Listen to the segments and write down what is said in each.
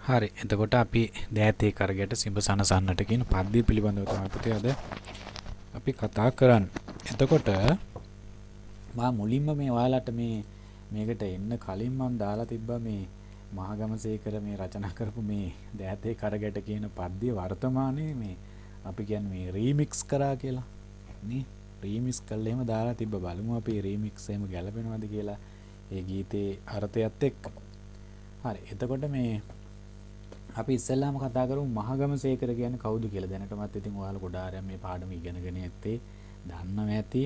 හරි. එතකොට අපි දෑතේ කරගයට සිඹ සනසන්නට කියන පද්ධතිය පිළිබඳව තමයි පුතේ අද අපි කතා කරන්නේ. එතකොට මා මුලින්ම මේ ඔයාලට මේකට එන්න කලින් මම දාලා තිබ්බා මේ මහගමසේකර මේ රචනා කරපු මේ දෑතේ කරගයට කියන පද්‍ය වර්තමානයේ මේ අපි කියන්නේ මේ රීමික්ස් කරා කියලා නේ. රීමික්ස් කළා එහෙම දාලා තිබ්බ බලමු අපි රීමික්ස් එහෙම ගැලපෙනවද කියලා ඒ ගීතේ අර්ථයත් එක්ක. හරි. එතකොට මේ අපි ඉස්සෙල්ලාම කතා කරමු මහගමසේකර කියන්නේ කවුද කියලා. දැනටමත් ඉතින් ඔයාලා ගොඩාරයක් මේ පාඩම ඉගෙනගෙන ඇත්තේ දන්නව ඇති.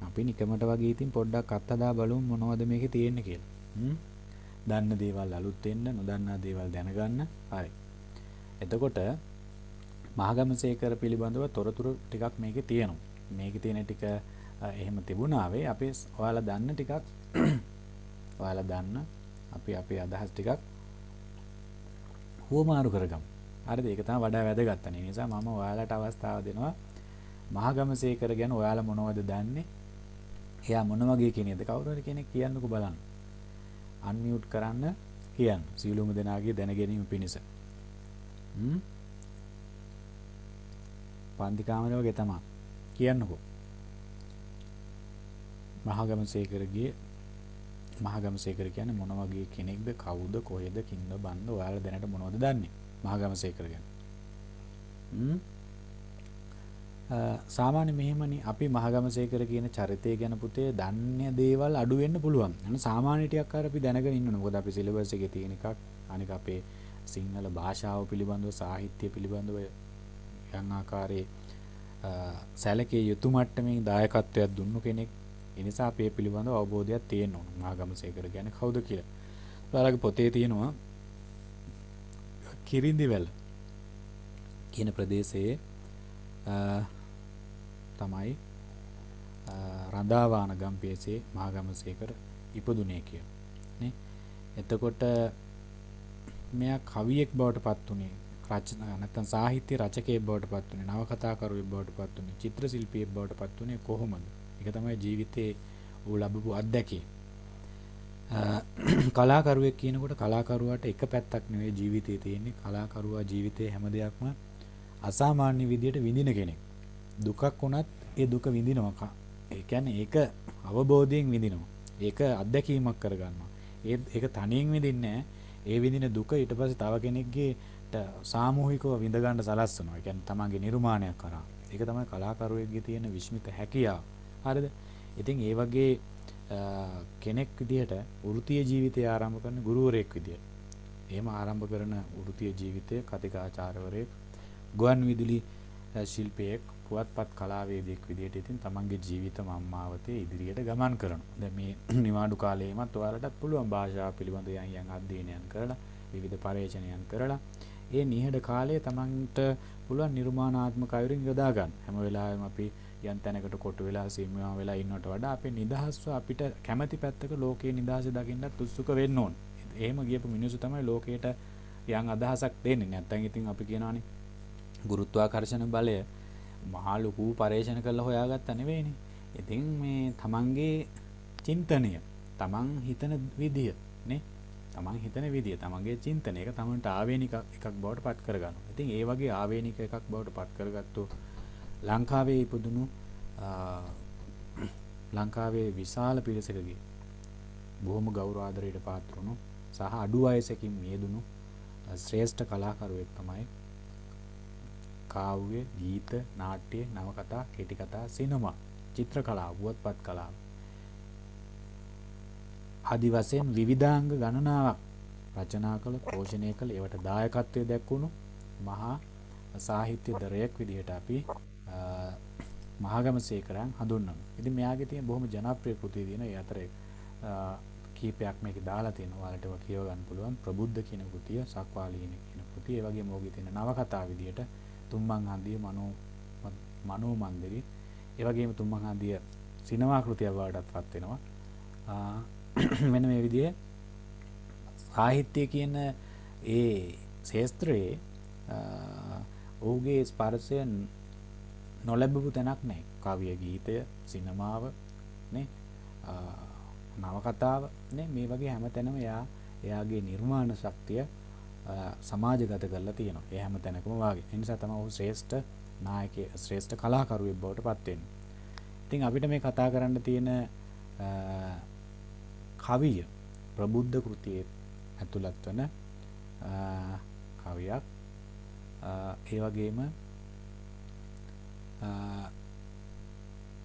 අපි නිකමට වගේ ඉතින් පොඩ්ඩක් අත්හදා බලමු මොනවද මේකේ තියෙන්නේ කියලා. දන්න දේවල් අලුත් වෙන්න, නොදන්නා දේවල් දැනගන්න. හරි. එතකොට මහගමසේකර පිළිබඳව තොරතුරු ටිකක් මේකේ තියෙනවා. මේකේ තියෙන ටික එහෙම තිබුණාවේ අපි ඔයාලා දන්න ටිකක් ඔයාලා දන්න අපි අපේ අදහස් ටිකක් හුවමාරු කරගමු. හරිද? ඒක තමයි වඩා වැදගත්. ඒ නිසා මම ඔයාලට අවස්ථාව දෙනවා මහගමසේකර ගැන ඔයාලා මොනවද දන්නේ? එයා මොන වගේ කෙනෙක්ද? කවුරු හරි කෙනෙක් කියන්නකෝ බලන්න. අන්මියුට් කරන්න කියන්න. සියලුම දෙනාගේ දැනගැනීම පිණිස. පන්ති කාමරේ වගේ තමයි. කියන්නකෝ. මහගමසේකර කියන්නේ මොන වගේ කෙනෙක්ද? කවුද? කොහෙද? කින්ද බන්ද? ඔයාලා දැනට මොනවද දන්නේ? මහගමසේකර ගැන. සාමාන්‍ය මෙහෙමනේ අපි මහගමසේකර කියන චරිතය ගැන පුතේ දන්නේ දේවල් අඩු වෙන්න පුළුවන්. අන්න සාමාන්‍ය ටිකක් අර අපි දැනගෙන ඉන්න ඕනේ. මොකද අපි සිලබස් එකේ තියෙන එකක්. අනික අපේ සිංහල භාෂාව පිළිබඳව, සාහිත්‍ය පිළිබඳව යම් ආකාරයේ සැලකිය යුතු මට්ටමේ දායකත්වයක් දුන්නු කෙනෙක්. ඒ නිසා අපේ පිළිබඳව අවබෝධයක් තියෙන්න ඕන. මහගමසේකර කියන්නේ කවුද කියලා. ඔයාලගේ පොතේ තියෙනවා කිරිඳිවැල කියන ප්‍රදේශයේ තමයි රඳාවාන ගම්පියසේ මහගමසේකර ඉපදුනේ කියලා නේ. එතකොට මෙයා කවියෙක් බවට පත් වුණේ නැත්නම් සාහිත්‍ය රචකයෙක් බවට පත් වුණේ, නවකතාකරුවෙක් බවට පත් වුණේ, චිත්‍ර ශිල්පියෙක් බවට පත් වුණේ කොහොමද? ඒක තමයි ජීවිතේ ඌ ලැබපු අත්දැකීම. කලාකරුවෙක් කියනකොට කලාකරුවාට එක පැත්තක් නෙවෙයි ජීවිතේ තියෙන්නේ. කලාකරුවා ජීවිතේ හැම දෙයක්ම අසාමාන්‍ය විදියට විඳින කෙනෙක්. දුකක් වුණත් ඒ දුක විඳිනවා. ඒ කියන්නේ ඒක අවබෝධයෙන් විඳිනවා. ඒක අත්දැකීමක් කරගන්නවා. ඒක තනියෙන් විඳින්නේ නැහැ. ඒ විඳින දුක ඊට පස්සේ තව කෙනෙක්ගේ සාමූහිකව විඳ ගන්න සලස්වනවා. ඒ කියන්නේ තමන්ගේ නිර්මාණයක් කරා. ඒක තමයි කලාකරුවෙක්ගේ තියෙන විශ්මිත හැකියාව. හරිද? ඉතින් ඒ වගේ කෙනෙක් විදිහට වෘත්තීය ජීවිතය ආරම්භ කරන ගුරුවරයෙක් විදිහට. එහෙම ආරම්භ කරන වෘත්තීය ජීවිතය කතිකාචාර්යවරයෙක්, ගුවන් විදුලි ශිල්පියෙක්, පුවත්පත් කලාවේදියෙක් විදිහට ඉතින් තමන්ගේ ජීවිත මම්මාවතේ ඉදිරියට ගමන් කරනවා. දැන් මේ නිවාඩු කාලයේමත් ඔයාලටත් පුළුවන් භාෂාව පිළිබඳ යම් අධ්‍යයනයන් කරලා, විවිධ පරීක්ෂණයන් කරලා ඒ නිහඬ කාලය තමන්ට පුළුවන් නිර්මාණාත්මක අයුරින් යොදා ගන්න. හැම වෙලාවෙම අපි යම් තැනකට කොටු වෙලා සීමාව වෙලා ඉන්නවට වඩා අපි නිදහස්ව අපිට කැමැති පැත්තක ලෝකයේ නිදහස දකින්නත් උත්සුක වෙන්න ඕන. එහෙම ගියපු මිනිස්සු තමයි ලෝකයට යම් අදහසක් දෙන්නේ. නැත්නම් ඉතින් අපි කියනවානේ ගුරුත්වාකර්ෂණ බලය මහා ලොකු පරීක්ෂණ කරලා හොයාගත්ත නෙවෙයිනේ. ඉතින් මේ තමන්ගේ චින්තනය, තමන් හිතන විදිය නේ, තමන් හිතන විදිය, තමන්ගේ චින්තනය එක තමන්ට ආවේනික එකක් බවට පත් කරගන්නවා. ඉතින් ඒ වගේ ආවේනික එකක් බවට පත් කරගත්තොත් ලංකාවේ ඉපදුණු ලංකාවේ විශාල පිරිසකගේ බොහොම ගෞරව ආදරයට පාත්‍ර වුණු සහ අඩු වයසකින් මියදුණු ශ්‍රේෂ්ඨ කලාකරුවෙක් තමයි කාව්‍ය, ගීත, නාට්‍ය, නවකතා, කෙටි කතා, සිනමා, චිත්‍ර කලාව, පුවත්පත් කලාව ආදි වශයෙන් විවිධාංග ගණනාවක් රචනා කළ, පෝෂණය කළ, ඒවට දායකත්වයේ දක්වුණු මහා සාහිත්‍ය දරයෙක් විදිහට අපි මහගමසේකරයන් හඳුන්වනවා. ඉතින් මෙයාගේ තියෙන බොහොම ජනප්‍රිය කෘති තියෙන ඒ අතරේ කීපයක් මේකේ දාලා තියෙනවා. ඔයාලට ඒවා කියව ගන්න පුළුවන්. ප්‍රබුද්ධ කියන කෘතිය, සක්වාලීන කියන කෘතිය, ඒ වගේම ඕකේ තියෙන නවකතා විදිහට තුම්මන් හන්දිය, මනෝ මන්දිරි, ඒ වගේම තුම්මන් හන්දිය සිනමා කෘතියක් වඩටත් පත් වෙනවා. මෙන්න මේ විදිහේ සාහිත්‍ය කියන ඒ ශාස්ත්‍රයේ ඔහුගේ ස්පර්ශය නොලැබපු තැනක් නැහැ. කවිය, ගීතය, සිනමාව නේ, නවකතාව නේ, මේ වගේ හැම තැනම එයාගේ නිර්මාණ ශක්තිය සමාජගත කරලා තියෙනවා. ඒ හැම තැනකම වාගේ. ඒ නිසා තමයි ඔහු ශ්‍රේෂ්ඨ නායකයෙක්, ශ්‍රේෂ්ඨ කලාකරුවෙක් බවට පත් වෙන්නේ. ඉතින් අපිට මේ කතා කරන්න තියෙන කවිය ප්‍රබුද්ධ කෘතියේ ඇතුළත් වන කවියක්. ඒ වගේම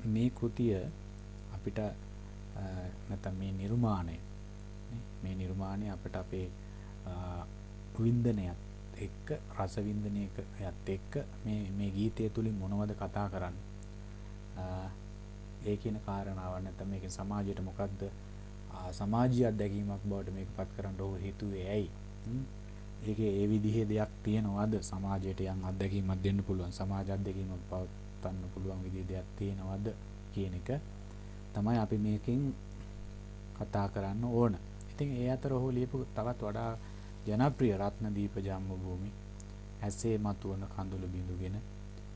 මේ කෘතිය අපිට නැත්නම් මේ නිර්මාණය අපිට අපේ වින්දනයත් එක්ක රස වින්දනයකත් එක්ක මේ ගීතය තුලින් මොනවද කතා කරන්නේ ඒ කියන කාරණාව නැත්නම් මේකේ සමාජයට මොකද්ද සමාජීය අත්දැකීමක් බවට මේකපත් කරන්න ඕක හේතුවේ ඇයි ඒකේ ඒ විදිහේ දෙයක් තියෙනවද සමාජයට යම් අත්දැකීමක් දෙන්න පුළුවන් සමාජ අත්දැකීමක් පවත්වන්න පුළුවන් විදිහේ දෙයක් තියෙනවද කියන එක තමයි අපි මේකෙන් කතා කරන්න ඕන. ඉතින් ඒ අතර ඔහු ලියපු තවත් වඩා ජනප්‍රිය රත්නදීප ජන්මභූමි ඇසේ මතුවන කඳුළු බිඳුගෙන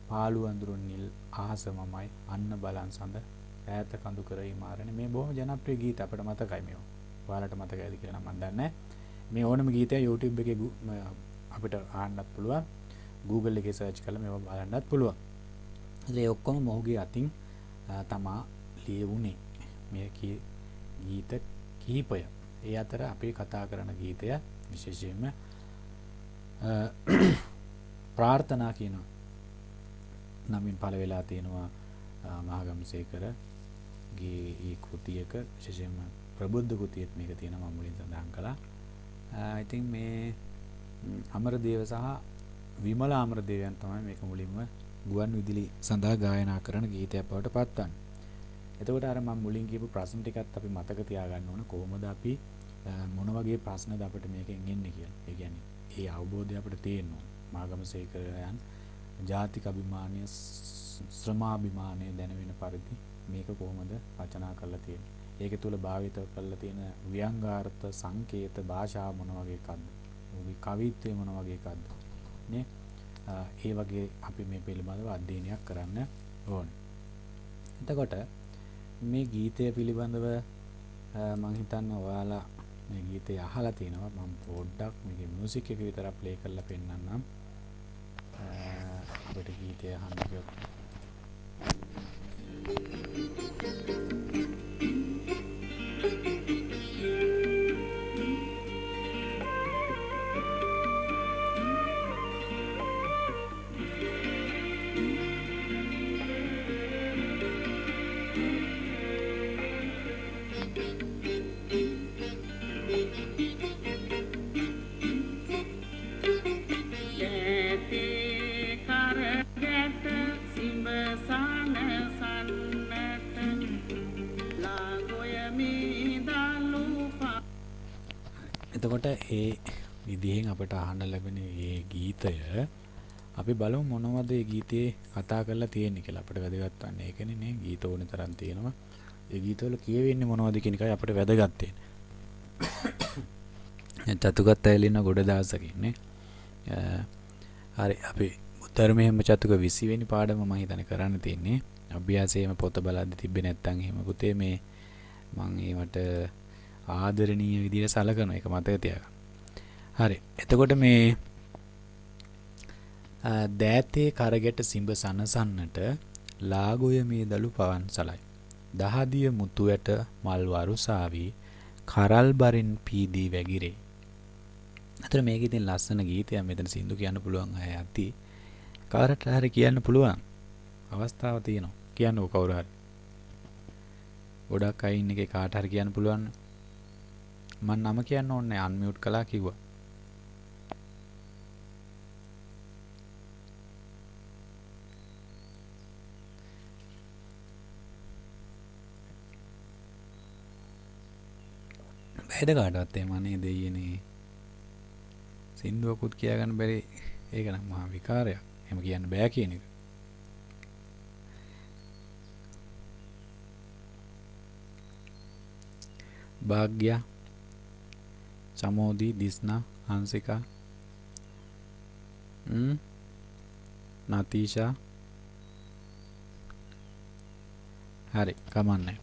පාළු අඳුරුන් නිල් අහස මමයි අන්න බලන් සඳ ඈත කඳු කරයි මාරනේ මේ බොහොම ජනප්‍රිය ගීත අපිට මතකයි මේවා. ඔයාලට මතකයිද කියලා නම් මම දන්නේ නැහැ. මේ ඕනම ගීතය YouTube එකේ අපිට අහන්නත් පුළුවන්. Google එකේ search කරලා මේවා බලන්නත් පුළුවන්. ඒ ඔක්කොම මොහුගේ අතින් තමා ලියුනේ මේ ගීත කිහිපය. ඒ අතර අපි කතා කරන ගීතය විශේෂයෙන්ම ප්‍රාර්ථනා කියන නමින් පළ වෙලා තියෙනවා මහගම්සේකරගේ ඒ කෘතියක විශේෂයෙන්ම ප්‍රබුද්ධ කෘතියෙත් මේක තියෙනවා මම මුලින් සඳහන් කළා. ඉතින් මේ අමරදේව සහ විමලා අමරදේවයන් තමයි මේක මුලින්ම ගුවන් විදුලි සඳහා ගායනා කරන ගීතයක් බවට පත්වන්නේ. එතකොට අර මම මුලින් කියපු ප්‍රශ්න ටිකත් අපි මතක තියාගන්න ඕන කොහොමද අපි මොන වගේ ප්‍රශ්නද අපිට මේකෙන් එන්නේ කියලා. ඒ කියන්නේ ඒ අවබෝධය අපිට තියෙන්න ඕන. මහගමසේකරයන් ජාතික අභිමානය ශ්‍රමාභිමානය දැනවෙන පරිදි මේක කොහොමද රචනා කරලා තියෙන්නේ. ඒක තුල භාවිත කරලා තියෙන ව්‍යංගාර්ථ සංකේත භාෂාව මොන වගේ එකක්ද? ඔහුගේ කවිත්වය මොන වගේ එකක්ද? නේ? ඒ වගේ අපි මේ පිළිබඳව අධ්‍යයනයක් කරන්න ඕනේ. එතකොට මේ ගීතය පිළිබඳව මම හිතන්නේ ඔයාලා මේ ගීතය අහලා තිනවා. මම පොඩ්ඩක් මේකේ මියුසික් එක විතරක් ප්ලේ කරලා පෙන්නන්නම්. අපිට ගීතය අහන්න ගියොත් එතකොට ඒ විදිහෙන් අපිට අහන්න ලැබෙන මේ ගීතය අපි බලමු මොනවද මේ ගීතේ කතා කරලා තියෙන්නේ කියලා. අපිට වැදගත් වන්නේ ඒකනේ නේ. ගීත ඕනේ තරම් තියෙනවා. ඒ ගීතවල කියවෙන්නේ මොනවද කියන එකයි අපිට වැදගත් වෙන්නේ. චතුකත් ඇලින ගොඩ දවසකින් නේ. හරි අපි ධර්මයේම චතුක 20 වෙනි පාඩම මම හිතන්නේ කරන්න තියෙන්නේ. අභ්‍යාසයේම පොත බලද්දි තිබ්බේ නැත්තම් එහෙම පුතේ මේ මම ඒවට ආදරණීය විදිහට සලකනවා. ඒක මතක තියාගන්න. හරි. එතකොට මේ දෑතේ කරගෙට සිඹ සනසන්නට ලාගොය මේ දලු පවන් සලයි. දහදිය මුතු ඇට මල් වරුසාවි කරල් බරින් පීදී වැගිරේ. අතර මේක ඉතින් ලස්සන ගීතයක්. මෙතන සින්දු කියන්න පුළුවන් අය ඇති. කාටට හරි කියන්න පුළුවන් අවස්ථාව තියෙනවා. කියන්නකො කවුරු හරි. ගොඩක් අය ඉන්න එකේ කාට හරි කියන්න පුළුවන්. මම නම කියන්න ඕනේ අන්මියුට් කළා කිව්වා. බෑද කාටවත් එහෙම අනේ දෙයියනේ. සින්දුවකුත් කියාගන්න බැරි ඒක නම් මහා විකාරයක්. එහෙම කියන්න බෑ කියන එක. භාග්‍යා චමෝදි දිස්නා හංසිකා නතීෂා හරි කමන්නේ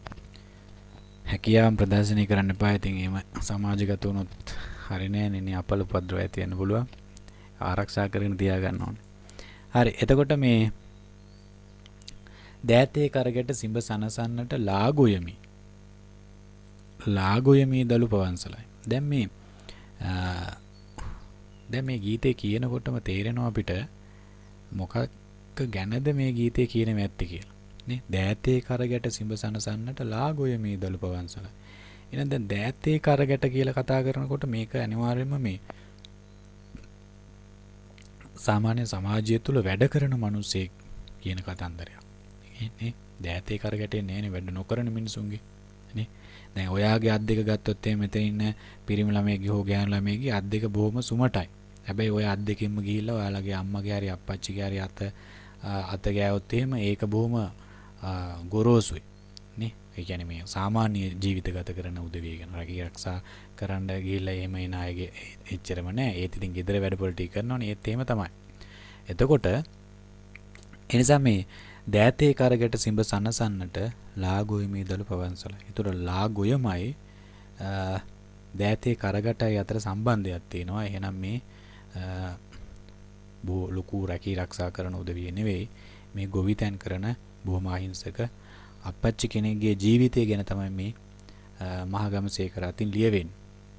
හැකියාව ප්‍රදර්ශනය කරන්න එපා. ඉතින් එහෙම සමාජගත වුණොත් හරි නෑනේ නේ අපල උපද්‍රවය තියෙන්න පුළුවන්. ආරක්ෂා කරගෙන තියාගන්න ඕනේ. හරි. එතකොට මේ දෑතේ කරගැට සිඹ සනසන්නට ලාගොයමි. ලාගොයමි දලු පවන්සලයි. දැන් මේ ගීතේ කියනකොටම තේරෙනවා අපිට මොකක් ගැනද මේ ගීතේ කියනෙම ඇත්තේ කියලා. නේ? දෑතේ කරගැට සිඹ සනසන්නට ලාගොයමි දලු පවන්සලයි. එහෙනම් දැන් දෑතේ කරගැට කියලා කතා කරනකොට මේක අනිවාර්යයෙන්ම මේ සාමාන්‍ය සමාජය තුළ වැඩ කරන මිනිස්සෙක් කියන කතන්දරයක්. නේ? දෑතේ කරගැටෙන්නේ නෑනේ වැඩ නොකරන මිනිසුන්ගේ. නේ? දැන් ඔයාගේ අත් දෙක ගත්තොත් මෙතන ඉන්න පිරිමි ළමයිගේ හෝ ගෑනු ළමයිගේ අත් දෙක බොහොම සුමටයි. හැබැයි ඔය අත් දෙකෙන්ම ගිහිල්ලා ඔයාලගේ අම්මගේ හරි අප්පච්චිගේ හරි අත ගෑවොත් එහෙම ඒක බොහොම ගොරෝසුයි. නේ? ඒ කියන්නේ මේ සාමාන්‍ය ජීවිත ගත කරන උදවිය ගැන රැකී ආරක්ෂා කරන්න ගිහිල්ලා එහෙම එන අයගේ එච්චරම නෑ. ඒත් ඉතින් ගෙදර වැඩ පොළ ටික කරනවනේ ඒත් එහෙම තමයි. එතකොට එනිසා මේ දෑතේ කරගැට සිඹ සනසන්නට ලාගොයමි දලු පවන්සලයි. ඒතර ලාගොයමයි දෑතේ කරගැටයි අතර සම්බන්ධයක් තියෙනවා. එහෙනම් මේ බොහෝ ලොකු රැකී ආරක්ෂා කරන උදවිය නෙවෙයි. මේ ගොවිතැන් කරන බොහොම අහිංසක අපච්චි කෙනෙක්ගේ ජීවිතය ගැන තමයි මේ මහගමසේකර අතින් ලියවෙන්නේ.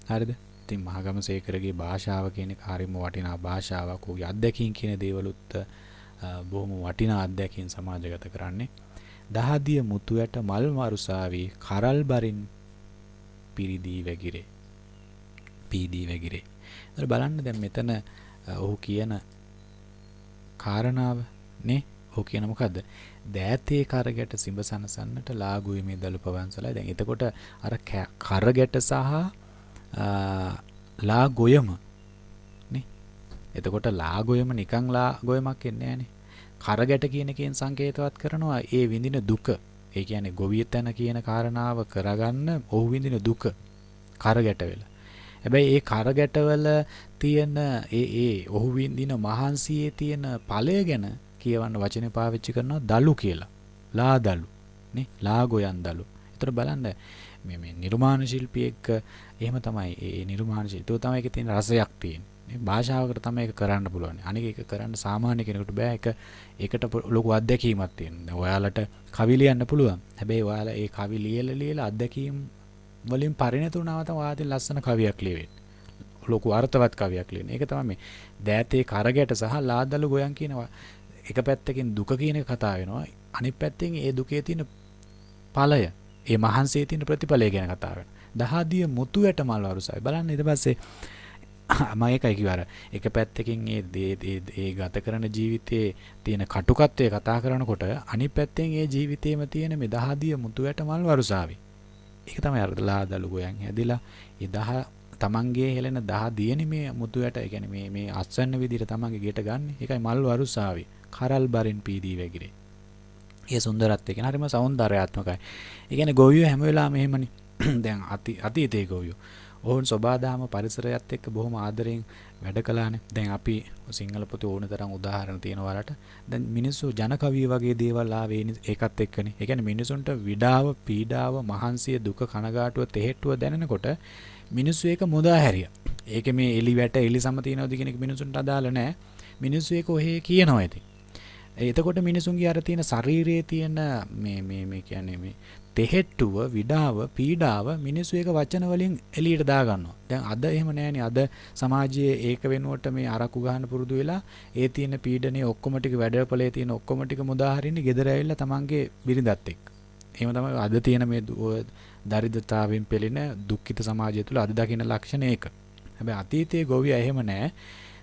හරිද? ඉතින් මහගමසේකරගේ භාෂාව කියන එක හරිම වටිනා භාෂාවක්. ඔහුගේ අත්දැකීම් කියන දේවලුත් බොහොම වටිනා අත්දැකීම් සමාජගත කරන්නේ. දහදිය මුතු ඇට මල් මරුසාවි කරල් බරින් පිරිදී වැගිරේ. පීදී වැගිරේ. ඒතර බලන්න දැන් මෙතන ඔහු කියන කාරණාව නේ? ඔහු කියන මොකද්ද? දෑතේ කරගැට සිඹ සනසන්නට ලාගොයමි දලු පවන්සලයි. දැන් එතකොට අර කරගැට සහ ලාගොයම නේ? එතකොට ලාගොයම නිකන් ලාගොයමක් එන්නේ නෑනේ. කරගැට කියන එකෙන් සංකේතවත් කරනවා ඒ විඳින දුක. ඒ කියන්නේ ගොවිතැන කියන කාරණාව කරගන්න ඔහු විඳින දුක කරගැට වෙලා. හැබැයි ඒ කරගැටවල තියෙන ඒ ඔහු විඳින මහන්සියේ තියෙන ඵලය ගැන කියවන්න වචනේ පාවිච්චි කරනවා දලු කියලා. ලාදලු නේ? ලාගොයන් දලු. ඒතර බලන්න මේ නිර්මාණ ශිල්පියෙක් එහෙම තමයි ඒ නිර්මාණ ශිල්පිය. ඒක තමයි ඒකේ තියෙන රසයක් තියෙන්නේ. භාෂාවකට තමයි ඒක කරන්න පුළුවන්. අනික ඒක කරන්න සාමාන්‍ය කෙනෙකුට බෑ. ඒකට ලොකු අත්දැකීමක් තියෙනවා. දැන් ඔයාලට කවි ලියන්න පුළුවන්. හැබැයි ඔයාලා ඒ කවි ලියලා අත්දැකීම් වලින් පරිණත වුණාම තමයි ඔයාලට ලස්සන කවියක් ලියවෙන්නේ. ලොකු අර්ථවත් කවියක් ලියන්නේ. ඒක තමයි මේ දෑතේ කරගැට සහ ලාදලු ගොයන් කියනවා. එක පැත්තකින් දුක කියන එක කතා වෙනවා. අනිත් පැත්තෙන් ඒ දුකේ තියෙන ඵලය, ඒ මහන්සියේ තියෙන ප්‍රතිඵලය ගැන කතා වෙනවා. දහදිය මුතු ඇට මල් වරුසයි. බලන්න ඊට පස්සේ මම ඒකයි කිව්වා එක පැත්තකින් ඒ ගත කරන ජීවිතයේ තියෙන කටුකත්වය කතා කරනකොට අනිත් පැත්තෙන් ඒ ජීවිතේම තියෙන මේ දහදිය මුතු ඇට මල් වරුසාවි. ඒක තමයි අර ලාදලු ගෝයන් හැදිලා ඒ තමන්ගේ හෙලෙන දහදියනේ මේ මුතු ඇට. ඒ කියන්නේ මේ අස්වැන්න විදිහට තමන්ගේ ගෙට ගන්න. ඒකයි මල් වරුසාවි. කරල් බරින් පීදී වැගිරේ. ඒ සුන්දරත්වය කියන හරිම సౌందర్యාත්මකයි. ඒ කියන්නේ ගෝවියෝ හැම වෙලාවෙම එහෙමනේ. දැන් අතීතයේ ගෝවියෝ ඔවුන් සබාදාම පරිසරයත් එක්ක බොහොම ආදරෙන් වැඩ කළානේ. දැන් අපි සිංහල පොතේ ඕන තරම් උදාහරණ තියෙනවා වලට. දැන් මිනිස්සු ජනකවිය වගේ දේවල් ආවේ ඒකත් එක්කනේ. ඒ කියන්නේ මිනිසුන්ට විඩාව, පීඩාව, මහන්සිය, දුක, කනගාටුව, තෙහෙට්ටුව දැනෙනකොට මිනිස්සු ඒක මුදා හැරියා. ඒකේ මේ එලි වැට එලි සම තියනවද කියන එක මිනිසුන්ට අදාළ නැහැ. මිනිස්සු ඒක ඔහේ කියනවා ඉතින්. එතකොට මිනිසුන්ගේ අර තියෙන ශරීරයේ තියෙන මේ කියන්නේ මේ තෙහෙට්ටුව, විඩාව, පීඩාව මිනිස්සු ඒක වචන වලින් එළියට දා ගන්නවා. දැන් අද එහෙම නැහැනේ. අද සමාජයේ ඒක වෙනුවට මේ අරක්කු ගන්න පුරුදු වෙලා ඒ තියෙන පීඩනේ ඔක්කොම ටික වැඩපොලේ තියෙන ඔක්කොම ටික මුදා හරින්නේ ගෙදර ඇවිල්ලා තමන්ගේ බිරිඳත් එක්ක. එහෙම තමයි අද තියෙන මේ දරිද්‍රතාවයෙන් පෙළෙන දුක්ඛිත සමාජය තුළ අද දකින්න ලක්ෂණ ඒක. හැබැයි අතීතයේ ගොවියා එහෙම නැහැ.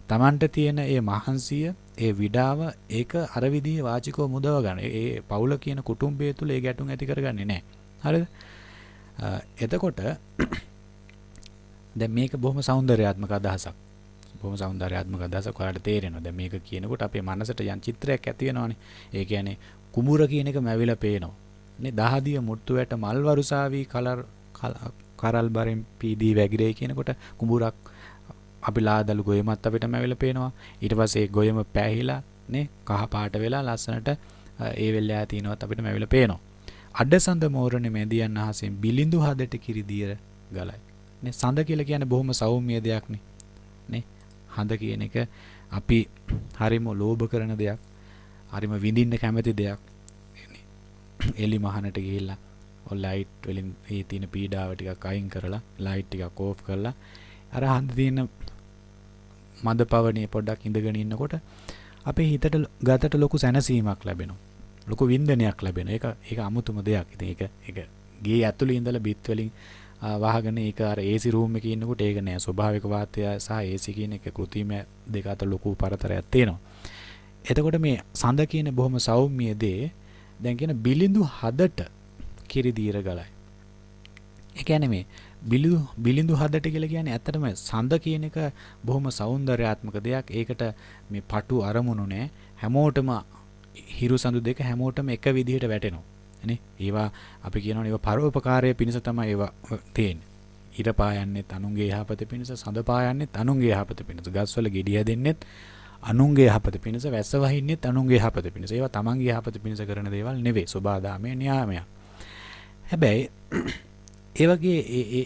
තමන්ට තියෙන ඒ මහන්සිය, ඒ විඩාව ඒක අර විදිහේ වාචිකව මුදව ගන්න. ඒ පවුල කියන කුටුම්බය තුල ඒ ගැටුම් ඇති කරගන්නේ නැහැ. හරිද? එතකොට දැන් මේක බොහොම సౌందర్యාත්මක අදහසක්. බොහොම సౌందర్యාත්මක අදහසක් ඔයාලට තේරෙනවා. දැන් මේක කියනකොට අපේ මනසට යම් චිත්‍රයක් ඇති වෙනවනේ. ඒ කියන්නේ කුඹුර කියන එක මැවිලා පේනවා. නේ දහදිය මුට්ටු වැට මල් වරුසාවි කරල් බරින් පීදී වැගිරේ කියනකොට කුඹුරක් අපි ලාදලු ගොයමත් අපිට මැවිලා පේනවා. ඊට පස්සේ ඒ ගොයම පැහිලා නේ කහ පාට වෙලා ලස්සනට ඒ වෙල්ලා තිනවත් අපිට මැවිලා පේනවා. අඩසඳ මෝරණේ මැදියන් අහසෙන් බිලිඳු හදට කිරි දියර ගලයි. නේ සඳ කියලා කියන්නේ බොහොම සෞම්‍ය දෙයක් නේ. නේ හඳ කියන එක අපි හරිම ලෝභ කරන දෙයක්. හරිම විඳින්න කැමති දෙයක්. එලි මහනට ගිහිල්ලා ඔය ලයිට් වලින් ඒ තියෙන පීඩාව ටිකක් අයින් කරලා ලයිට් ටිකක් ඕෆ් කරලා අර හඳ තියෙන මද පවණේ පොඩ්ඩක් ඉඳගෙන ඉන්නකොට අපේ හිතට ගතට ලොකු සැනසීමක් ලැබෙනවා. ලොකු වින්දනයක් ලැබෙනවා. ඒක අමුතුම දෙයක්. ඉතින් ඒක ගේ ඇතුළේ ඉඳලා බිත් වලින් වහගෙන ඒක අර AC රූම් එකේ ඉන්නකොට ඒක නෑ. ස්වභාවික වාතය සහ AC කියන එක කෘත්‍රිම දෙක අතර ලොකු පරතරයක් තියෙනවා. එතකොට මේ සඳ කියන බොහොම සෞම්‍ය දේ දැන් කියන බිලිඳු හදට කිරි දීර ගලයි. ඒ කියන්නේ මේ බිලිඳු හදට කියලා කියන්නේ ඇත්තටම සඳ කියන එක බොහොම సౌందర్యාත්මක දෙයක්. ඒකට මේ පටු අරමුණු නෑ. හැමෝටම හිරු සඳු දෙක හැමෝටම එක විදිහට වැටෙනවා. නේ? ඒවා අපි කියනවනේ ඒවා පරෝපකාරයේ පිණිස තමයි ඒවා තියෙන්නේ. ඉර පායන්නේත් අනුන්ගේ යහපත පිණිස, සඳ පායන්නේත් අනුන්ගේ යහපත පිණිස, ගස්වල ගෙඩිය දෙන්නෙත් අනුන්ගේ යහපත පිණිස, වැස්ස වහින්නෙත් අනුන්ගේ යහපත පිණිස. ඒවා තමන්ගේ යහපත පිණිස කරන දේවල් නෙවෙයි. සෝබාදාමයේ න්‍යායමය. හැබැයි ඒ වගේ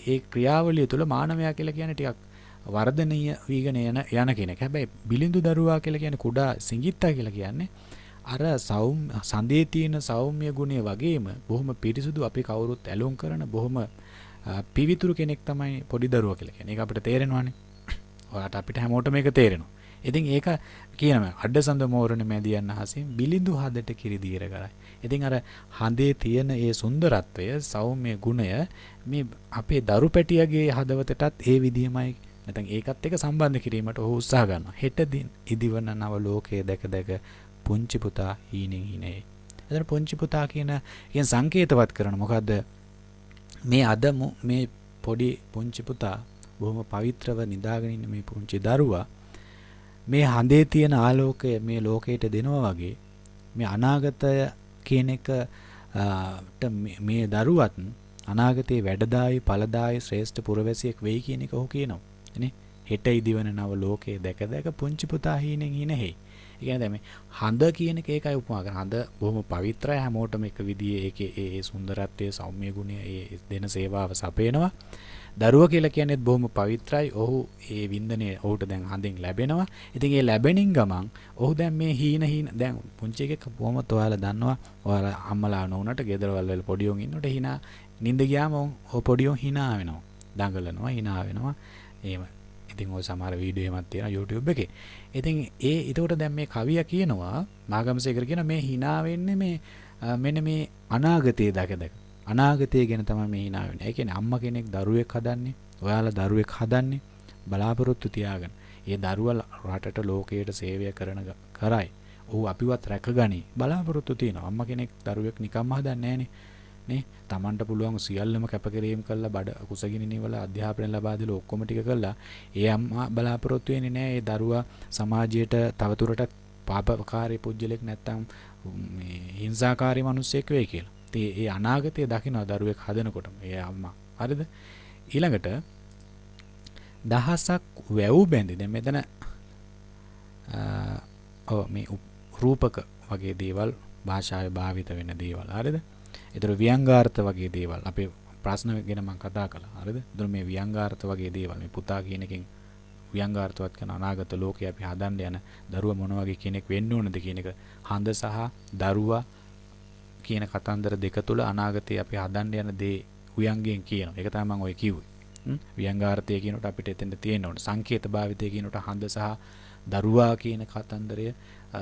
ඒ ක්‍රියාවලිය තුළ මානවයා කියලා කියන්නේ ටිකක් වර්ධනීය වීගෙන යන කෙනෙක්. හැබැයි බිලිඳු දරුවා කියලා කියන්නේ කුඩා සිඟිත්තා කියලා කියන්නේ අර සඳේ තියෙන සෞම්‍ය ගුණය වගේම බොහොම පිරිසුදු අපි කවුරුත් ඇලුම් කරන බොහොම පිවිතුරු කෙනෙක් තමයි පොඩි දරුවා කියලා කියන්නේ. ඒක අපිට තේරෙනවානේ. ඔයාට අපිට හැමෝටම මේක තේරෙනවා. ඉතින් ඒක කියනවා අඩසඳ මෝරණ මැදියන් අහසින් බිලිඳු හදට කිරි දීර කරයි. ඉතින් අර හඳේ තියෙන ඒ සුන්දරත්වය, සෞම්‍ය ගුණය මේ අපේ දරු පැටියගේ හදවතටත් ඒ විදිහමයි නැත්නම් ඒකත් එක්ක සම්බන්ධ කිරීමට ඔහු උත්සාහ කරනවා. හෙට දින ඉදිවන නව ලෝකයේ දැක දැක පුංචි පුතා හීනෙන් හීනේ. එතන පුංචි පුතා කියන සංකේතවත් කරන මොකද්ද? මේ අද මේ පොඩි පුංචි පුතා බොහොම පවිත්‍රව නිදාගෙන ඉන්න මේ පුංචි දරුවා මේ හඳේ තියෙන ආලෝකය මේ ලෝකයට දෙනවා වගේ මේ අනාගතය කියන එක මේ දරුවත් අනාගතයේ වැඩදායි ඵලදායි ශ්‍රේෂ්ඨ පුරවැසියෙක් වෙයි කියන එක ඔහු කියනවා. නේ? හෙට ඉදිවන නව ලෝකයේ දැක දැක පුංචි පුතා හීනෙන් හීනෙහි. ඒ කියන්නේ දැන් මේ හඳ කියන එක ඒකයි උපමා කරන්නේ. හඳ බොහොම පවිත්‍රයි හැමෝටම එක විදිහේ ඒකේ ඒ සුන්දරත්වයේ සෞම්‍ය ගුණය ඒ දෙන සේවාව සපයනවා. දරුවා කියලා කියන්නේත් බොහොම පවිත්‍රයි. ඔහු ඒ වින්දනය ඔහුට දැන් හඳෙන් ලැබෙනවා. ඉතින් ඒ ලැබෙනින් ගමන් ඔහු දැන් මේ හීන දැන් පුංචි එකෙක් බොහොමත් ඔයාලා දන්නවා. ඔයාලා අම්මලා නොවුනට ගෙදරවල වල පොඩියොන් ඉන්නකොට hina නිින්ද ගියාම ඔය පොඩියොන් hina වෙනවා. දඟලනවා hina වෙනවා. එහෙම. ඉතින් ඔය සමහර වීඩියෝ එකක් තියෙනවා YouTube එකේ. ඉතින් ඒකට දැන් මේ කවියා කියනවා මාගමසේකර කියන මේ hina වෙන්නේ මේ මෙන්න මේ අනාගතයේ දැක දැක. අනාගතය ගැන තමයි මේ hina වෙන්නේ. ඒ කියන්නේ අම්මා කෙනෙක් දරුවෙක් හදන්නේ, ඔයාලා දරුවෙක් හදන්නේ බලාපොරොත්තු තියාගෙන. ඒ දරුවා රටට ලෝකයට සේවය කරයි. ඔහු අපිවත් රැකගනි බලාපොරොත්තු තියෙනවා. අම්මා කෙනෙක් දරුවෙක් නිකම්ම හදන්නේ නැහනේ. නේ? Tamanට පුළුවන් සියල්ලම කැපකිරීම කළා බඩ කුසගිනි නිවල අධ්‍යාපනය ලබා දීලා ඔක්කොම ටික කළා. ඒ අම්මා බලාපොරොත්තු වෙන්නේ නැහැ ඒ දරුවා සමාජයට තවදුරටත් පාපකාරී පුජ්‍යලෙක් නැත්තම් මේ හිංසාකාරී මිනිස්සෙක් වෙයි කියලා. ඒ අනාගතය දකින්න දරුවෙක් හදනකොටම ඒ අම්මා. හරිද? ඊළඟට දහසක් වැව් බැඳි. දැන් මෙතන මේ රූපක වගේ දේවල් භාෂාවේ භාවිත වෙන දේවල්. හරිද? ඒතර ව්‍යංගාර්ථ වගේ දේවල්. අපේ ප්‍රශ්න ගැන මම කතා කළා. හරිද? ඒතර මේ ව්‍යංගාර්ථ වගේ දේවල් මේ පුතා කියන එකෙන් ව්‍යංගාර්ථවත් කරන අනාගත ලෝකේ අපි හදන්න යන දරුවා මොන වගේ කෙනෙක් වෙන්න ඕනද කියන එක හඳ සහ දරුවා කියන කතන්දර දෙක තුල අනාගතේ අපි හදන්න යන දේ ව්‍යංගයෙන් කියනවා. ඒක තමයි මම ඔය කිව්වේ. ව්‍යංගාර්ථය කියනකොට අපිට එතෙන්ද තියෙන්න ඕන. සංකේත භාවිතය කියනකොට හඳ සහ දරුවා කියන කතන්දරය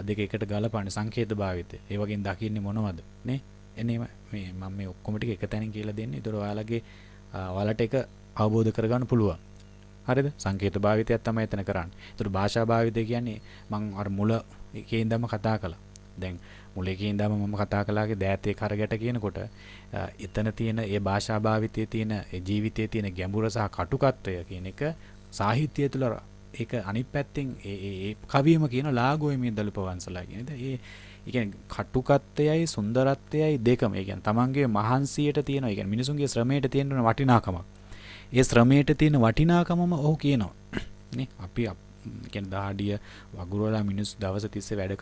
දෙක එකට ගලපන්නේ සංකේත භාවිතය. ඒ වගේම දකින්නේ මොනවද? නේ? එන්නේ මේ මම මේ ඔක්කොම ටික එක තැනින් කියලා දෙන්නේ. ඒතර ඔයාලට ඒක අවබෝධ කරගන්න පුළුවන්. හරිද? සංකේත භාවිතයක් තමයි එතන කරන්නේ. ඒතර භාෂා භාවිතය කියන්නේ මම අර මුල එකේ ඉඳන්ම කතා කළා. දැන් මුල එකේ ඉඳන්ම මම කතා කළාගේ දෑතේ කරගැට කියනකොට එතන තියෙන ඒ භාෂා භාවිතයේ තියෙන ඒ ජීවිතයේ තියෙන ගැඹුර සහ කටුකත්වය කියන එක සාහිත්‍යය තුළ ඒක අනිත් පැත්තෙන් ඒ කවියම කියන ලාගෝයි මේ දලුපවංශලා කියන ඒ කියන්නේ කටුකත්වයයි සුන්දරත්වයයි දෙකම. ඒ කියන්නේ තමන්ගේ මහන්සියට තියෙන, ඒ කියන්නේ මිනිසුන්ගේ ශ්‍රමයට තියෙන වටිනාකමක්. ඒ ශ්‍රමයට තියෙන වටිනාකමම ඔහු කියනවා. නේ? අපි කියන්නේ දහඩිය වගුරුවලා මිනිස්සු දවස් 30 වැඩ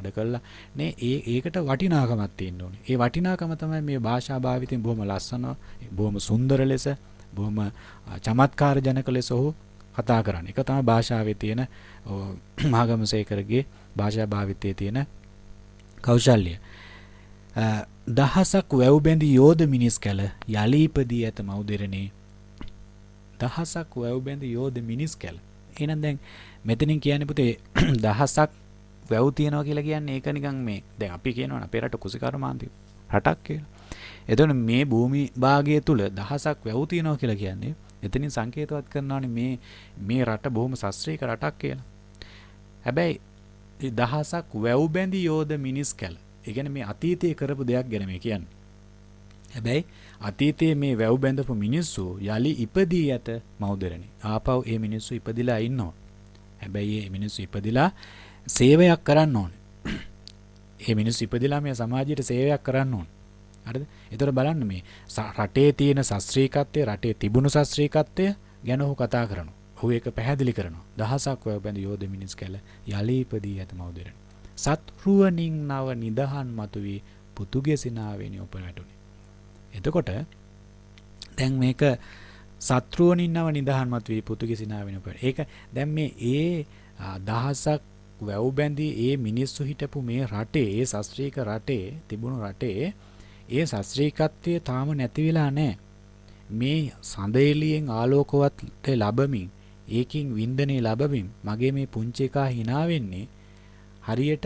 කළා නේ ඒකට වටිනාකමක් තියෙන්න ඕනේ. ඒ වටිනාකම තමයි මේ භාෂා භාවිතයෙන් බොහොම ලස්සන, බොහොම සුන්දර ලෙස බොහොම චමත්කාර ජනක ලෙස ඔහු කතා කරන්නේ. ඒක තමයි භාෂාවේ තියෙන මහගමසේකරගේ භාෂා භාවිතයේ තියෙන කෞශල්‍ය. දහසක් වැව් බැඳි යෝධ මිනිස් කැල යලි ඉපදී ඇත මව්දෙරණේ. දහසක් වැව් බැඳි යෝධ මිනිස් කැල. එහෙනම් දැන් මෙතනින් කියන්නේ පුතේ දහසක් වැව් තියනවා කියලා කියන්නේ ඒක නිකන් මේ දැන් අපි කියනවනේ අපේ රට කුසිකර්මාන්ති රටක් කියලා. එතකොට මේ භූමි භාගය තුල දහසක් වැව් තියනවා කියලා කියන්නේ එතනින් සංකේතවත් කරනවානේ මේ රට බොහොම ශාස්ත්‍රීය රටක් කියලා. හැබැයි මේ දහසක් වැව් බැඳි යෝධ මිනිස් කැල. ඒ කියන්නේ මේ අතීතයේ කරපු දෙයක් ගැන මේ කියන්නේ. හැබැයි අතීතයේ මේ වැව් බැඳපු මිනිස්සු යලි ඉපදී ඇත මව්දෙරණේ. ආපහු මේ මිනිස්සු ඉපදිලා ඉන්නවා. හැබැයි මේ මිනිස්සු ඉපදිලා සේවයක් කරන්න ඕනේ. මේ මිනිස්සු ඉපදිලා මේ සමාජයට සේවයක් කරන්න ඕනේ. හරිද? ඒතර බලන්න මේ රටේ තියෙන ශාස්ත්‍රීයකත්වය, රටේ තිබුණු ශාස්ත්‍රීයකත්වය ගැන ඔහු කතා කරනවා. ඔහු ඒක පැහැදිලි කරනවා. දහසක් වැව් බැඳ යෝධ මිනිස් කැල යලි ඉපදී ඇත මව්දෙරණේ. සත්රුවණින් නව නිදහන් මතුවී පුතුගෙසිනාවෙනි ඔප වැටුනේ. එතකොට දැන් මේක සත්රුවණින් නව නිදහන් මතුවී පුතුගෙසිනාවෙනි ඔප. ඒක දැන් මේ දහසක් වැව් බැඳි ඒ මිනිස්සු හිටපු මේ රටේ, ඒ ශාස්ත්‍රීය රටේ තිබුණු රටේ ඒ ශාස්ත්‍රීයකත්වය තාම නැති වෙලා නැහැ. මේ සඳ එළියෙන් ආලෝකවත් ලැබමින්, ඒකින් වින්දනය ලැබමින් මගේ මේ පුංචි එකා hina වෙන්නේ හරියට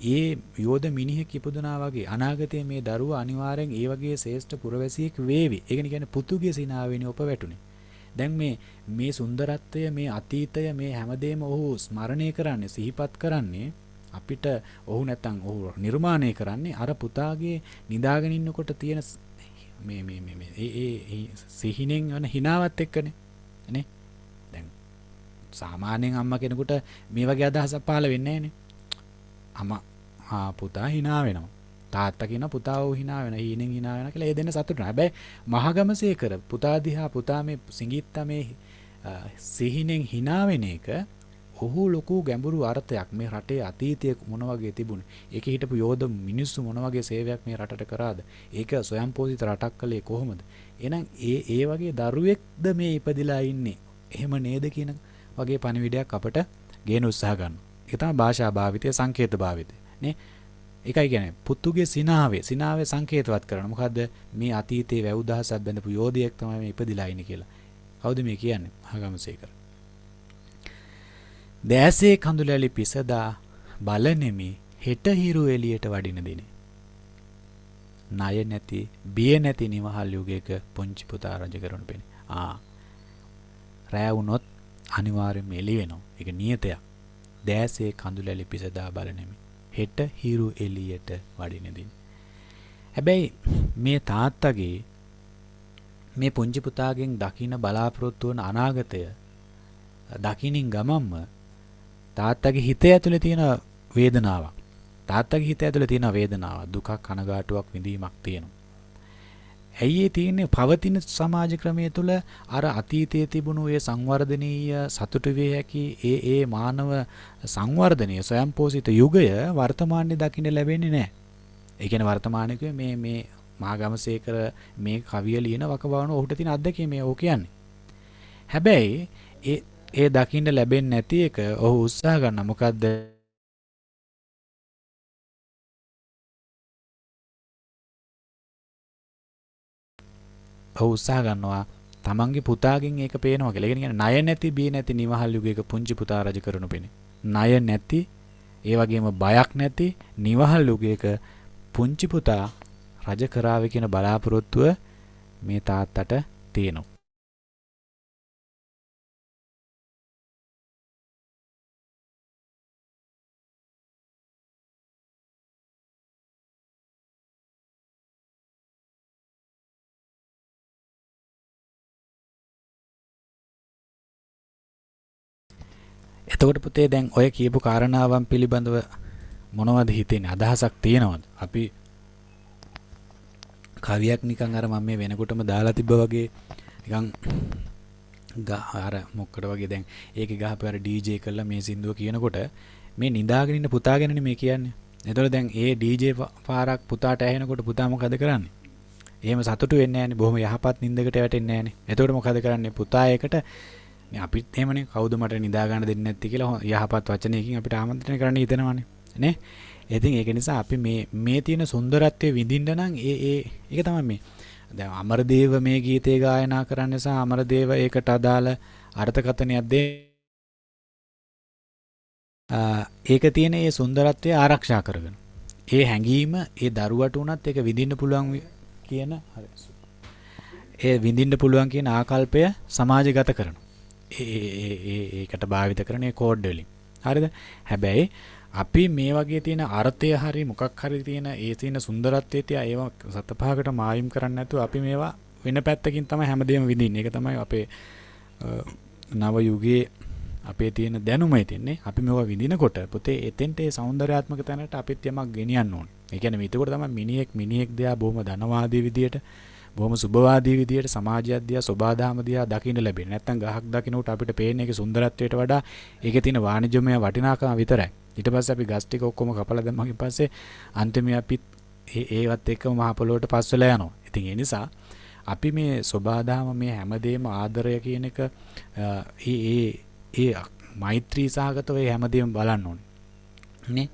ඒ යෝධ මිනිහෙක් ඉපදුනා වගේ. අනාගතයේ මේ දරුවා අනිවාර්යෙන් ඒ වගේ ශ්‍රේෂ්ඨ පුරවැසියෙක් වේවි. ඒ කියන්නේ පුතුගේ සිනාවෙනි ඔප වැටුනේ. දැන් මේ සුන්දරත්වය, මේ අතීතය, මේ හැමදේම ඔහු ස්මරණය කරන්නේ, සිහිපත් කරන්නේ අපිට. ඔහු නැත්තම් ඔහු නිර්මාණය කරන්නේ අර පුතාගේ නිදාගෙන ඉන්නකොට තියෙන මේ සිහිනෙන් යන හිනාවත් එක්කනේ නේ. දැන් සාමාන්‍යයෙන් අම්මා කෙනෙකුට මේ වගේ අදහසක් පහළ වෙන්නේ නැහනේ. අම්මා පුතා hina වෙනවා. තාත්තා කියන පුතා ඔහු hina වෙනවා. හීනෙන් hina වෙනවා කියලා ඒ දෙන්න සතුටු වෙනවා. හැබැයි මහගමසේකර පුතා දිහා පුතා මේ සිඟිත්තා මේ සිහිනෙන් hina වෙන එක ඔහු ලොකු ගැඹුරු අර්ථයක්. මේ රටේ අතීතයේ මොන වගේ තිබුණේ, ඒකේ හිටපු යෝධ මිනිස්සු මොන වගේ සේවයක් මේ රටට කරාද, ඒක ස්වයංපෝෂිත රටක් කළේ කොහොමද, එහෙනම් ඒ වගේ දරුවෙක්ද මේ ඉපදිලා ඉන්නේ, එහෙම නේද කියන වගේ පණිවිඩයක් අපට ගේන උත්සාහ ගන්නවා. ඒක තමයි භාෂා භාවිතය, සංකේත භාවිතය නේ. ඒකයි කියන්නේ පුතුගේ සිනාවේ සංකේතවත් කරන. මොකද්ද? මේ අතීතයේ වැව් දහසක් බැඳපු යෝධයෙක් තමයි මේ ඉපදිලා ඉන්නේ කියලා. කවුද මේ කියන්නේ? මහගමසේකර. දැසේ කඳුලැලි පිසදා බලනෙමි හෙට හිරු එළියට වඩින දිනේ. ණය නැති, බිය නැති නිවහල් යුගයක පුංචි පුතා රජ කරන පෙනේ. රැ වුණොත් අනිවාර්යයෙන්ම එළි වෙනවා. ඒක නියතයක්. දැසේ කඳුලැලි පිසදා බලනෙමි හෙට හිරු එළියට වඩින දිනේ. හැබැයි මේ තාත්තගේ මේ පුංචි පුතාගෙන් දකින්න බලාපොරොත්තු වන අනාගතය දකිනින් ගමම්ම තාත්තගේ හිත ඇතුලේ තියෙන වේදනාවක්. තාත්තගේ හිත ඇතුලේ තියෙන වේදනාවක්, දුකක්, කනගාටුවක්, විඳීමක් තියෙනවා. ඇයි ඒ තියෙන්නේ? පවතින සමාජ ක්‍රමයේ තුල අර අතීතයේ තිබුණු ඒ සංවර්ධනීය සතුට වේ හැකි ඒ මානව සංවර්ධනීය ස්වයංපෝෂිත යුගය වර්තමානයේ දකින්න ලැබෙන්නේ නැහැ. ඒ කියන්නේ වර්තමානයේ මේ මහගමසේකර මේ කවිය ලියන වකවානුව ඔහුට තියෙන අත්දැකීම මේ ඔහු කියන්නේ. හැබැයි ඒ දකින්න ලැබෙන්නේ නැති එක ඔහු උත්සාහ ගන්න. මොකද්ද? ඔහු උත්සාහ ගන්නවා තමන්ගේ පුතාගෙන් ඒක පේනවා කියලා. ඒ කියන්නේ ණය නැති, බිය නැති නිවහල් යුගයක පුංචි පුතා රජ කරනු පෙනේ. ණය නැති, ඒ වගේම බයක් නැති නිවහල් යුගයක පුංචි පුතා රජ කරාවේ කියන බලාපොරොත්තුව මේ තාත්තට තියෙනවා. එතකොට පුතේ දැන් ඔය කියපු කාරණාවන් පිළිබඳව මොනවද හිතෙන්නේ? අදහසක් තියෙනවද? අපි කවියක් නිකන් අර මම මේ වෙනකොටම දාලා තිබ්බා වගේ නිකන් අර මොකකට වගේ දැන් ඒකේ ගහපු අර DJ කරලා මේ සින්දුව කියනකොට මේ නිදාගෙන ඉන්න පුතා ගැනනේ මේ කියන්නේ. එතකොට දැන් ඒ DJ පාරක් පුතාට ඇහෙනකොට පුතා මොකද කරන්නේ? එහෙම සතුටු වෙන්නේ නැහනේ. බොහොම යහපත් නිින්දකට වැටෙන්නේ නැහනේ. එතකොට මොකද කරන්නේ? පුතා ඒකට මේ අපිත් එහෙමනේ කවුද මට නිදා ගන්න දෙන්නේ නැති කියලා යහපත් වචනයකින් අපිට ආමන්ත්‍රණය කරන්න හිතනවානේ. නේ? ඉතින් ඒක නිසා අපි මේ තියෙන සුන්දරත්වයේ විඳින්න නම් ඒක තමයි මේ. දැන් අමරදේව මේ ගීතේ ගායනා කරන්න නිසා අමරදේව ඒකට අදාළ අර්ථකථනයක් ඒක තියෙන ඒ සුන්දරත්වය ආරක්ෂා කරගෙන. ඒ හැඟීම ඒ දරුවට උනත් ඒක විඳින්න පුළුවන් කියන ඒ විඳින්න පුළුවන් කියන ආකල්පය සමාජගත කරනවා. ඒකට භාවිත කරන ඒ කෝඩ් වලින්. හරිද? හැබැයි අපි මේ වගේ තියෙන අර්ථය හරි මොකක් හරි තියෙන ඒ තියෙන සුන්දරත්වයේ තියා ඒවා සතපහකට මායිම් කරන්නේ නැතුව අපි මේවා වෙන පැත්තකින් තමයි හැමදේම විඳින්නේ. ඒක තමයි අපේ නව යුගයේ අපේ තියෙන දැනුමයි තින්නේ. අපි මේවා විඳිනකොට පුතේ එතෙන්ට ඒ సౌందర్యාත්මක තැනට අපිත් යමක් ගෙනියන්න ඕනේ. ඒ කියන්නේ මේකට තමයි මිනිහෙක් දිහා බොහොම ධනවාදී විදියට බොහොම සුබවාදී විදියට සමාජයක් දිහා සෝබාදාම දිහා දකින්න ලැබෙන්නේ. නැත්තම් ගහක් දකින්නකොට අපිට පේන්නේ ඒකේ සුන්දරත්වයට වඩා ඒකේ තියෙන වාණිජමය වටිනාකම විතරයි. ඊට පස්සේ අපි ගස් ටික ඔක්කොම කපලා දැම්මකින් පස්සේ අන්තිමේ අපිත් ඒවත් එක්කම මහ පොළොවට පස් වෙලා යනවා. ඉතින් ඒ නිසා අපි මේ සෝබාදාම මේ හැමදේම ආදරය කියන එක ඒ මෛත්‍රී සහගතව ඒ හැමදේම බලන්න ඕනේ. නේ?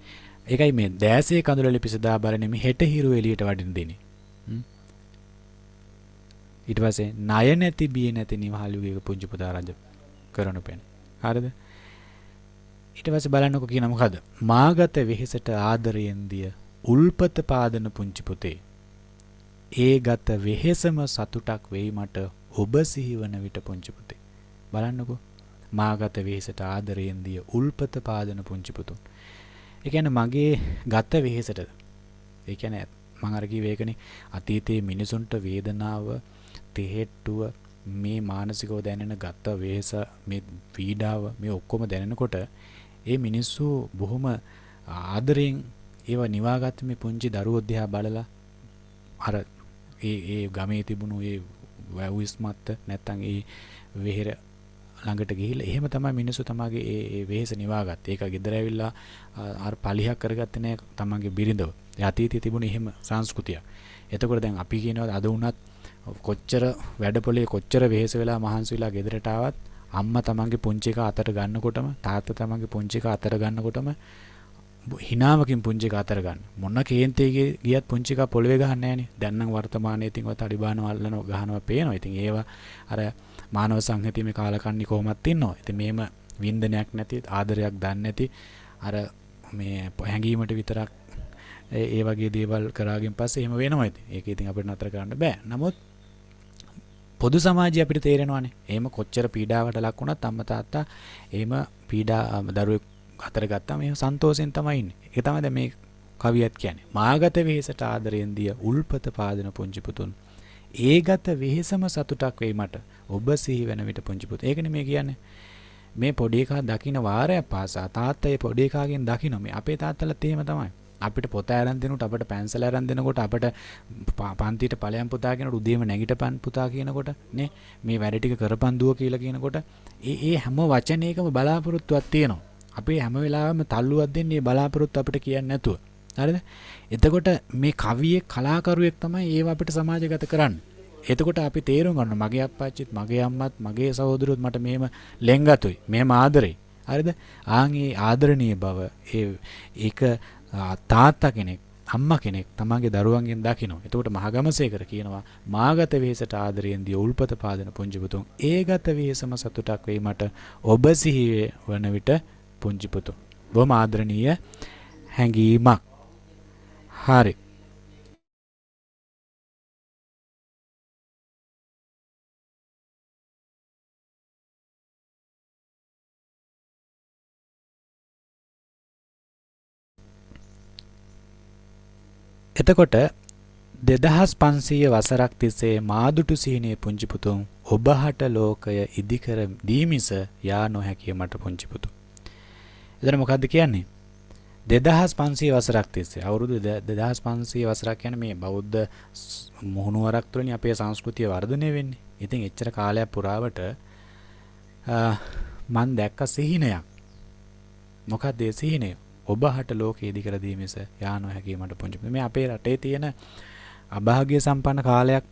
ඒකයි මේ දැසේ කඳුල ලිපිසදා බලන්නේ මේ හෙට හිරු එළියට වඩින දෙන්නේ. ඊට පස්සේ ණය නැති බිය නැති නිවහලුගේ පුංචි පුතා රජ කරනු පෙන. හරිද? ඊට පස්සේ බලන්නකො කියන මොකද? මාගත වෙහෙසට ආදරයෙන් දිය උල්පත පාදන පුංචි පුතේ. ඒ ගත වෙහෙසම සතුටක් වෙයි මට ඔබ සිහිවන විට පුංචි පුතේ. බලන්නකො. මාගත වෙහෙසට ආදරයෙන් දිය උල්පත පාදන පුංචි පුතුන්. ඒ කියන්නේ මගේ ගත වෙහෙසට. ඒ කියන්නේ මම අර කිව්වේ ඒකනේ අතීතයේ මිනිසුන්ට වේදනාව තෙහෙට්ටුව මේ මානසිකව දැනෙන ගත වෙහෙස මේ පීඩාව මේ ඔක්කොම දැනෙනකොට ඒ මිනිස්සු බොහොම ආදරෙන් ඒව නිවාගත්ත මේ පුංචි දරුවෝ දිහා බලලා අර ඒ ගමේ තිබුණු ඒ වැව්ස්මත් නැත්තම් ඒ වෙහෙර ළඟට ගිහිල්ලා එහෙම තමයි මිනිස්සු තමගේ ඒ වෙහෙස නිවාගත්තේ. ඒක ගෙදර ඇවිල්ලා අර පලිහක් කරගත්තේ නෑ තමගේ බිරිඳව. ඒ අතීතයේ තිබුණ එහෙම සංස්කෘතියක්. එතකොට දැන් අපි කියනවා අද වුණත් කොච්චර වැඩපොලේ කොච්චර වෙහෙස වෙලා මහන්සි වෙලා ගෙදරට ආවත් අම්මා තමන්ගේ පුංචි එකා අතට ගන්නකොටම තාත්තා තමන්ගේ පුංචි එකා අතට ගන්නකොටම හිනාවකින් පුංචි එකා අතට ගන්න. මොන කේන්තේ ගියත් පුංචි එකා පොළවේ ගහන්නේ නැහනේ. දැන් නම් වර්තමානයේ ඉතින් ඔය තඩිබාන වල්ලන ගහනවා පේනවා. ඉතින් ඒවා අර මානව සංහතියේ කාලකන්ණි කොහොමත් ඉන්නවා. ඉතින් මේම වින්දනයක් නැති ආදරයක් දන්නේ නැති අර මේ හැංගීමට විතරක් ඒ වගේ දේවල් කරාගෙන් පස්සේ එහෙම වෙනවා. ඉතින් ඒක ඉතින් අපිට නතර කරන්න බෑ. නමුත් පොදු සමාජය අපිට තේරෙනවානේ. එහෙම කොච්චර පීඩාවට ලක් වුණත් අම්මා තාත්තා එහෙම පීඩා දරුවෙක් අතර ගත්තාම එහෙම සන්තෝෂෙන් තමයි ඉන්නේ. ඒක තමයි දැන් මේ කවියත් කියන්නේ. මාගත වෙහෙසට ආදරයෙන් දිය උල්පත පාදන පුංචි පුතුන්. ඒගත වෙහෙසම සතුටක් වෙයි මට. ඔබ සිහි වෙන විට පුංචි පුතු. ඒකනේ මේ කියන්නේ. මේ පොඩි එකා දකින්න වාරයක් පාසා තාත්තා ඒ පොඩි එකාගෙන් දකින්න මේ අපේ තාත්තලාත් එහෙම තමයි. අපිට පොත අරන් දෙනකොට අපිට පැන්සල අරන් දෙනකොට අපිට පන්තියට ඵලයන් පුතා කියනකොට උදේම නැගිටපන් පුතා කියනකොට නේ මේ වැඩ ටික කරපන් දුව කියලා කියනකොට ඒ හැම වචනයකම බලාපොරොත්තුවක් තියෙනවා. අපි හැම වෙලාවෙම තල්ලුවක් දෙන්නේ බලාපොරොත්තු අපිට කියන්නේ නැතුව. හරිද? එතකොට මේ කවියේ කලාකරුවෙක් තමයි ඒව අපිට සමාජගත කරන්නේ. එතකොට අපි තේරුම් ගන්න මගේ අප්පච්චිත් මගේ අම්මත් මගේ සහෝදරයොත් මට මෙහෙම ලෙන්ගතුයි. මෙහෙම ආදරේ. හරිද? ආන් ඒ ආදරණීය බව ඒක තාත්තා කෙනෙක් අම්මා කෙනෙක් තමන්ගේ දරුවන්ගෙන් දකිනවා. එතකොට මහගමසේකර කියනවා මාගත වෙහෙසට ආදරයෙන් දී උල්පත පාදන පුංචි පුතුන්. ඒගත වෙහෙසම සතුටක් වෙයි මට ඔබ සිහි වන විට පුංචි පුතුන්. බොහොම ආදරණීය හැඟීමක්. හරි. එතකොට 2500 වසරක් තිස්සේ මාදුටු සීනේ පුංචි පුතුන් ඔබහට ලෝකය ඉදිකර දීමිස යා නොහැකිය මට පුංචි පුතු. එතන මොකද්ද කියන්නේ? 2500 වසරක් තිස්සේ අවුරුදු 2500 වසරක් කියන්නේ මේ බෞද්ධ මුහුණුවරක් තුළනේ අපේ සංස්කෘතිය වර්ධනය වෙන්නේ. ඉතින් එච්චර කාලයක් පුරාවට මන් දැක්ක සිහිනයක්. මොකක්ද ඒ සිහිනය? ඔබහට ලෝකෙ ඉදි කර දීමෙස යා නොහැකි මට පුංචි. මේ අපේ රටේ තියෙන අභාග්‍ය සම්පන්න කාලයක්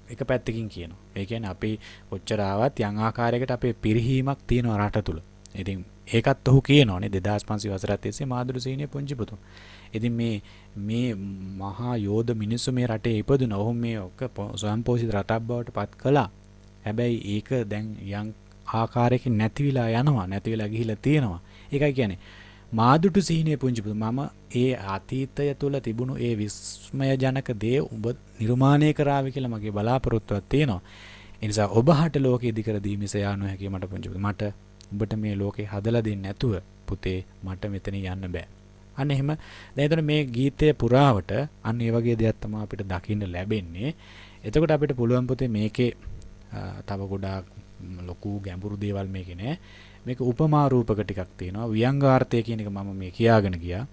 එක පැත්තකින් කියනවා. ඒ කියන්නේ අපි කොච්චර ආවත් යම් ආකාරයකට අපේ පිරිහීමක් තියෙනවා රට තුල. ඉතින් ඒකත් ඔහු කියනවානේ 2500 වසරක් තිස්සේ මාදුරු සීනිය පුංචි පුතු. ඉතින් මේ මහා යෝධ මිනිස්සු මේ රටේ ඉපදුනා. ඔහු මේ ඔක ස්වයංපෝෂිත රටක් බවට පත් කළා. හැබැයි ඒක දැන් යම් ආකාරයකින් නැතිවිලා යනවා. නැතිවිලා ගිහිලා තියෙනවා. ඒකයි කියන්නේ මාදුටු සීනිය පුංචි පුතු. මම ඒ අතීතය තුල තිබුණු ඒ විස්මයජනක දේ ඔබ නිර්මාණය කරાવી කියලා මගේ බලාපොරොත්තුවක් තියෙනවා. ඒ නිසා ඔබ හට ලෝකෙ ඉදි කර දීමිස යා නොහැකි මට පුංචි පුතු. මට ඔබට මේ ලෝකේ හදලා දෙන්නේ නැතුව පුතේ මට මෙතන යන්න බෑ. අන්න එහෙම දැන් එතන මේ ගීතය පුරාවට අන්න ඒ වගේ දෙයක් තමයි අපිට දකින්න ලැබෙන්නේ. එතකොට අපිට පුළුවන් පුතේ මේකේ තව ගොඩාක් ලොකු ගැඹුරු දේවල් මේකේ නෑ. මේක උපමා රූපක ටිකක් තියෙනවා. ව්‍යංගාර්ථය කියන එක මම මේ කියාගෙන ගියා.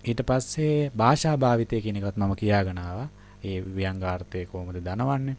ඊට පස්සේ භාෂා භාවිතය කියන එකත් මම කියාගෙන ආවා. ඒ ව්‍යංගාර්ථය කොහොමද දනවන්නේ?